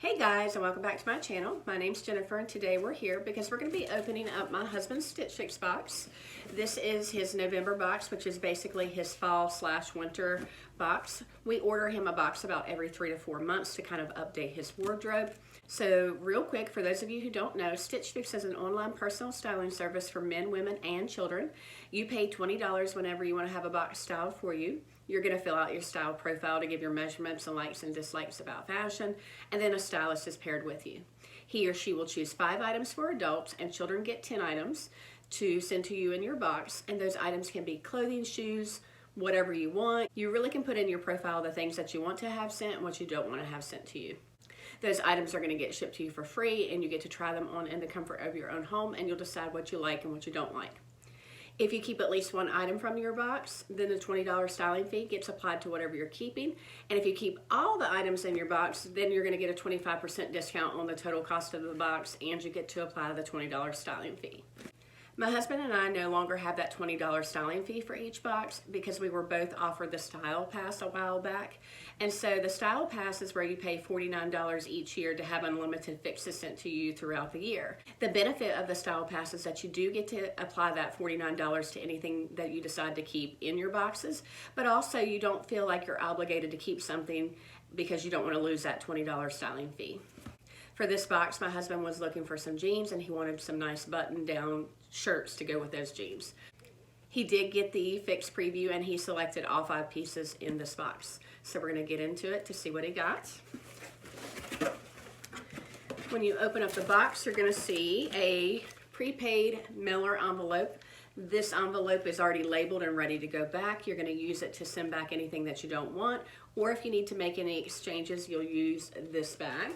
Hey guys, and welcome back to my channel. My name's Jennifer, and today we're here because we're going to be opening up my husband's Stitch Fix box. This is his November box, which is basically his fall/winter box. We order him a box about every 3 to 4 months to kind of update his wardrobe. So real quick, for those of you who don't know, Stitch Fix is an online personal styling service for men, women, and children. You pay $20 whenever you want to have a box styled for you. You're going to fill out your style profile to give your measurements and likes and dislikes about fashion, and then a stylist is paired with you. He or she will choose 5 items for adults, and children get 10 items to send to you in your box, and those items can be clothing, shoes, whatever you want. You really can put in your profile the things that you want to have sent and what you don't want to have sent to you. Those items are going to get shipped to you for free, and you get to try them on in the comfort of your own home, and you'll decide what you like and what you don't like. If you keep at least 1 item from your box, then the $20 styling fee gets applied to whatever you're keeping. And if you keep all the items in your box, then you're going to get a 25% discount on the total cost of the box, and you get to apply the $20 styling fee. My husband and I no longer have that $20 styling fee for each box because we were both offered the Style Pass a while back. And so the Style Pass is where you pay $49 each year to have unlimited fixes sent to you throughout the year. The benefit of the Style Pass is that you do get to apply that $49 to anything that you decide to keep in your boxes, but also you don't feel like you're obligated to keep something because you don't want to lose that $20 styling fee. For this box, my husband was looking for some jeans, and he wanted some nice button-down shirts to go with those jeans. He did get the Fix preview, and he selected all 5 pieces in this box. So we're going to get into it to see what he got. When you open up the box, you're going to see a prepaid mailer envelope. This envelope is already labeled and ready to go back. You're going to use it to send back anything that you don't want, or if you need to make any exchanges, you'll use this bag.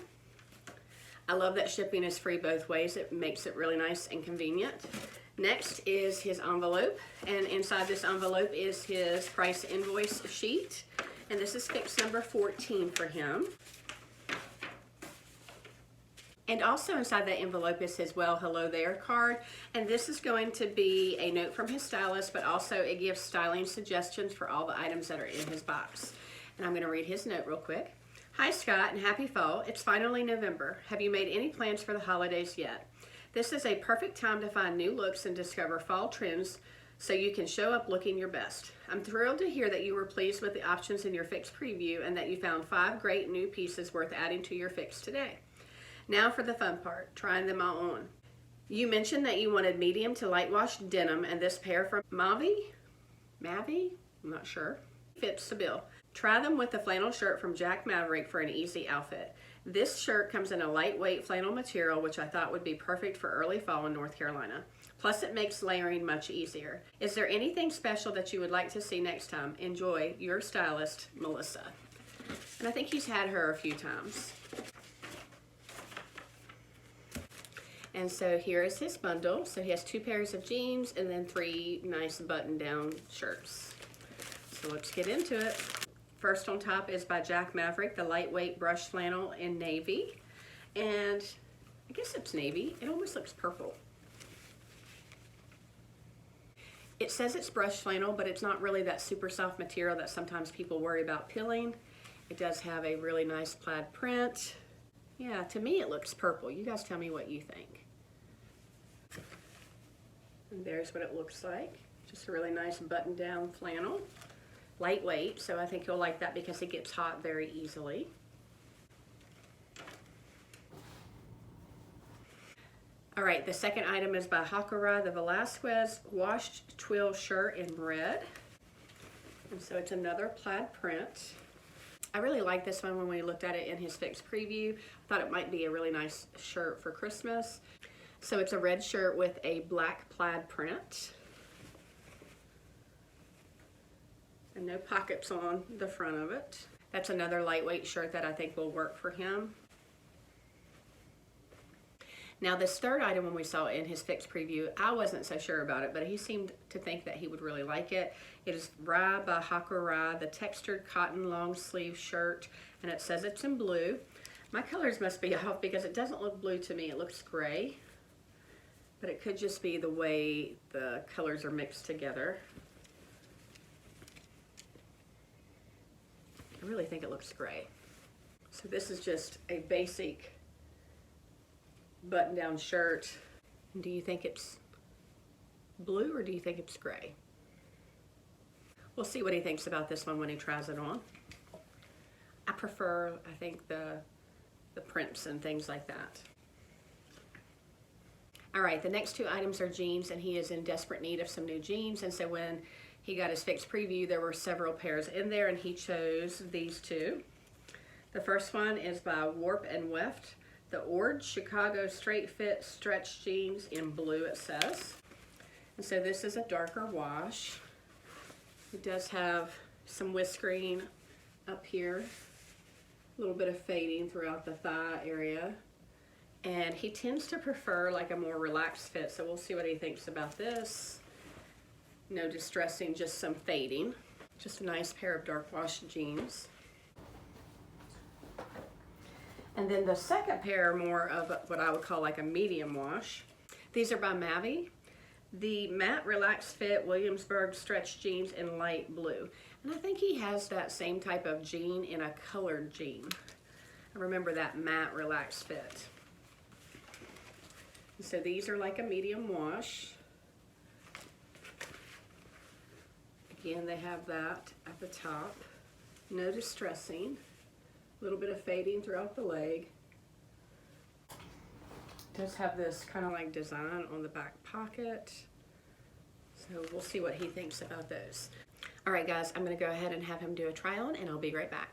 I love that shipping is free both ways. It makes it really nice and convenient. Next is his envelope, and inside this envelope is his price invoice sheet, and this is Fix number 14 for him. And also inside that envelope is his Well Hello There card, and this is going to be a note from his stylist, but also it gives styling suggestions for all the items that are in his box. And I'm going to read his note real quick. Hi Scott, and happy fall. It's finally November. Have you made any plans for the holidays yet? This is a perfect time to find new looks and discover fall trends so you can show up looking your best. I'm thrilled to hear that you were pleased with the options in your Fix preview and that you found 5 great new pieces worth adding to your Fix today. Now for the fun part, trying them all on. You mentioned that you wanted medium to light wash denim, and this pair from Mavi? I'm not sure. Fits the bill. Try them with the flannel shirt from Maverick for an easy outfit. This shirt comes in a lightweight flannel material, which I thought would be perfect for early fall in North Carolina. Plus it makes layering much easier. Is there anything special that you would like to see next time? Enjoy, your stylist, Melissa. And I think he's had her a few times. And so here is his bundle. So he has 2 pairs of jeans and then 3 nice button-down shirts. So let's get into it. First on top is by Maverick, the lightweight brush flannel in navy. And I guess it's navy. It almost looks purple. It says it's brush flannel, but it's not really that super soft material that sometimes people worry about peeling. It does have a really nice plaid print. Yeah, to me it looks purple. You guys tell me what you think. And there's what it looks like. Just a really nice button-down flannel. Lightweight, so I think you'll like that because it gets hot very easily. All right, the second item is by the Velasquez washed twill shirt in red. And so it's another plaid print. I really like this one when we looked at it in his Fix preview. I thought it might be a really nice shirt for Christmas. So it's a red shirt with a black plaid print. And no pockets on the front of it. That's another lightweight shirt that I think will work for him. Now this third item, when we saw it in his Fix preview, I wasn't so sure about it, but he seemed to think that he would really like it. It is Rye by the textured cotton long sleeve shirt, and it says it's in blue. My colors must be off because it doesn't look blue to me, it looks gray. But it could just be the way the colors are mixed together. I really think it looks gray. So this is just a basic button-down shirt. Do you think it's blue or do you think it's gray? We'll see what he thinks about this one when he tries it on. I prefer, I think, the prints and things like that. All right, the next two items are jeans, and he is in desperate need of some new jeans. And so when he got his fixed preview, there were several pairs in there, and he chose these two. The first one is by Warp and Weft, the Orange Chicago Straight Fit Stretch Jeans in blue, it says. And so this is a darker wash. It does have some whiskering up here, a little bit of fading throughout the thigh area. And he tends to prefer like a more relaxed fit, so we'll see what he thinks about this. No distressing, just some fading. Just a nice pair of dark wash jeans. And then the second pair are more of what I would call like a medium wash. These are by Mavi. The matte relaxed fit Williamsburg stretch jeans in light blue. And I think he has that same type of jean in a colored jean. I remember that matte relaxed fit. So these are like a medium wash. Again, they have that at the top. No distressing. A little bit of fading throughout the leg. It does have this kind of like design on the back pocket. So we'll see what he thinks about those. All right, guys, I'm going to go ahead and have him do a try on, and I'll be right back.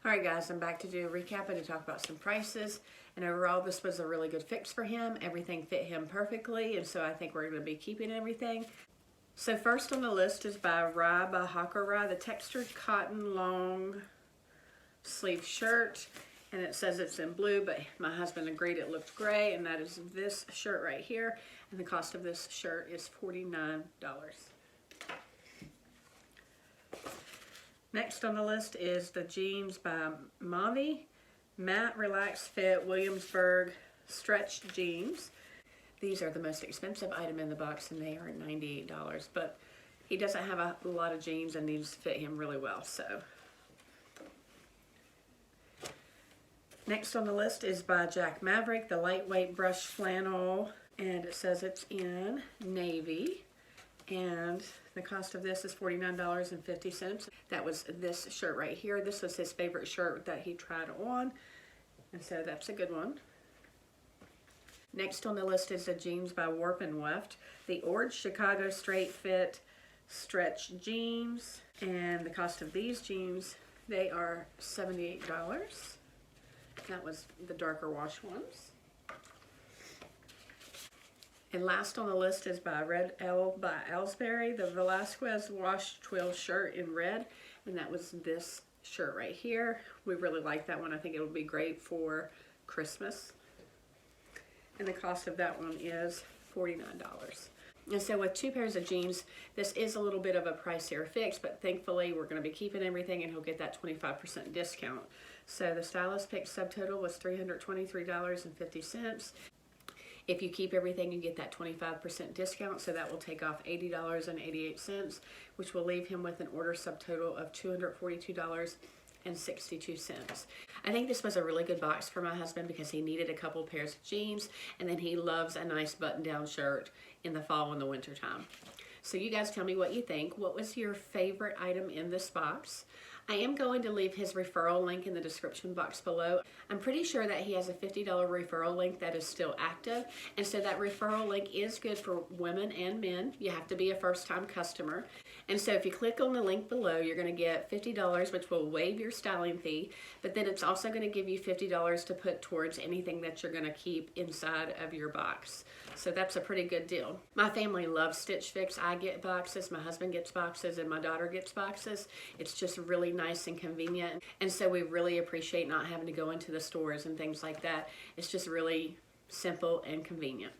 All right, guys, I'm back to do a recap and to talk about some prices. And overall, this was a really good fix for him. Everything fit him perfectly, and so I think we're going to be keeping everything. So first on the list is by Hakara, the textured cotton long sleeve shirt. And it says it's in blue, but my husband agreed it looked gray, and that is this shirt right here. And the cost of this shirt is $49. Next on the list is the jeans by Mavi, matte relaxed fit Williamsburg stretch jeans. These are the most expensive item in the box, and they are $98. But he doesn't have a lot of jeans, and these fit him really well. So next on the list is by Maverick, the lightweight brush flannel, and it says it's in navy. And the cost of this is $49.50. That was this shirt right here. This was his favorite shirt that he tried on, and so that's a good one. Next on the list is the jeans by Warp and Weft, the Orange Chicago Straight Fit Stretch Jeans, and the cost of these jeans, they are $78. That was the darker wash ones. And last on the list is by Alesbury, the Velasquez wash twill shirt in red, and that was this shirt right here. We really like that one. I think it would be great for Christmas. And the cost of that one is $49. And so with two pairs of jeans, this is a little bit of a pricier fix, but thankfully we're going to be keeping everything, and he'll get that 25% discount. So the stylist pick subtotal was $323.50. If you keep everything, you get that 25% discount, so that will take off $80.88, which will leave him with an order subtotal of $242.62. I think this was a really good box for my husband because he needed a couple pairs of jeans, and then he loves a nice button-down shirt in the fall and the winter time. So you guys tell me what you think. What was your favorite item in this box? I am going to leave his referral link in the description box below. I'm pretty sure that he has a $50 referral link that is still active, and so that referral link is good for women and men. You have to be a first-time customer. And so if you click on the link below, you're going to get $50, which will waive your styling fee, but then it's also going to give you $50 to put towards anything that you're going to keep inside of your box. So that's a pretty good deal. My family loves Stitch Fix. I get boxes, my husband gets boxes, and my daughter gets boxes. It's just really nice and convenient, and so we really appreciate not having to go into the stores and things like that. It's just really simple and convenient.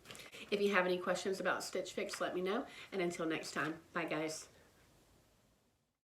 If you have any questions about Stitch Fix, let me know, and until next time, bye guys.